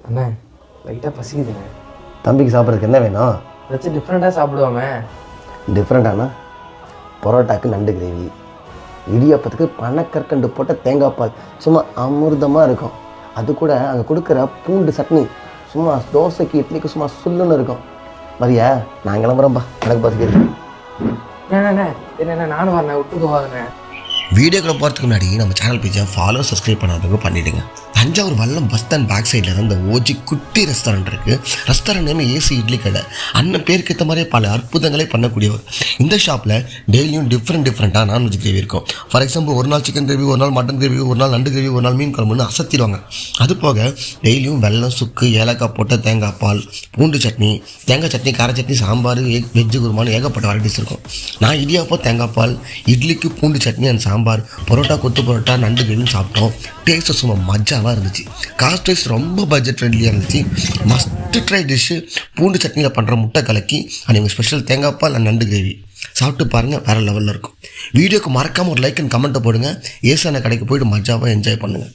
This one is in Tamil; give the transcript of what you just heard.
அண்ணே லைட்டாக பசிக்குதுண்ணே. தம்பிக்கு சாப்பிட்றதுக்கு என்ன வேணும்? ஏதாச்சும் டிஃப்ரெண்ட்டாக சாப்பிடுவாமே. டிஃப்ரெண்ட்டானா பரோட்டாக்கு நண்டு கிரேவி, இடியாப்பத்துக்கு பனக்கற்கண்டு போட்ட தேங்காய் பால் சும்மா அமிர்தமாக இருக்கும். அது கூட அங்கே கொடுக்குற பூண்டு சட்னி சும்மா தோசைக்கு இட்லிக்கு சும்மா சுல்லுன்னு இருக்கும். மதியா நான் கிளம்புறேன்ப்பா, எனக்கு பசிக்குது. என்ன நானும் வரேன், விட்டு போவாதுண்ணே. வீடியோக்குள்ள போகிறதுக்கு முன்னாடி நம்ம சேனல் பேஜை ஃபாலோ சப்ஸ்கிரைப் பண்ணாதவங்க பண்ணிவிடுங்க. தஞ்சாவூர் வல்லம் பஸ் ஸ்டாண்ட் பேக் சைடில் தான் இந்த ஓஜி குட்டி ரெஸ்டாரண்ட் இருக்குது. ரெஸ்டாரண்ட் நேம் ஏசி இட்லி கடை. அண்ணன் பேருக்கு ஏற்ற மாதிரியே பல அற்புதங்களே பண்ணக்கூடியவர். இந்த ஷாப்பில் டெய்லியும் டிஃப்ரெண்ட்டாக நான்வெஜ் கிரேவி இருக்கும். ஃபார் எக்ஸாம்பிள் ஒரு நாள் சிக்கன் கிரேவி, ஒரு நாள் மட்டன் கிரேவி, ஒரு நாள் நண்டு கிரேவி, ஒரு நாள் மீன் குழம்புன்னு அசத்திடுவாங்க. அது போக டெய்லியும் வெல்லம், சுக்கு, ஏலக்காய் போட்ட தேங்காய் பால், பூண்டு சட்னி, தேங்காய் சட்னி, கார சட்னி, சாம்பார், வெஜ்ஜு குருமான்னு ஏகப்பட்ட வெரைட்டிஸ் இருக்கும். நான் இடியாப்பம், தேங்காய் பால், இட்லிக்கு பூண்டு சட்னி அண்ட் சாம்பார், பரோட்டா, கொத்து பரோட்டா, நண்டு கிரேவின்னு சாப்பிட்டோம். டேஸ்ட்டு சும்மா மஜாவாக இருந்துச்சு. காஸ்ட் வைஸ் ரொம்ப பட்ஜெட் ஃப்ரெண்ட்லியாக இருந்துச்சு. மஸ்ட் ட்ரை டிஷ்ஷு பூண்டு சட்னியில் பண்ணுற முட்டை கலக்கி அண்ட் எங்கள் ஸ்பெஷல் தேங்காய் பால் அண்ட் நண்டு கிரேவி சாப்பிட்டு பாருங்கள், வேறு லெவலில் இருக்கும். வீடியோக்கு மறக்காமல் ஒரு லைக் அண்ட் கமெண்ட்டை போடுங்க. ஏசான கடைக்கு போய்ட்டு மஜாவாக என்ஜாய் பண்ணுங்கள்.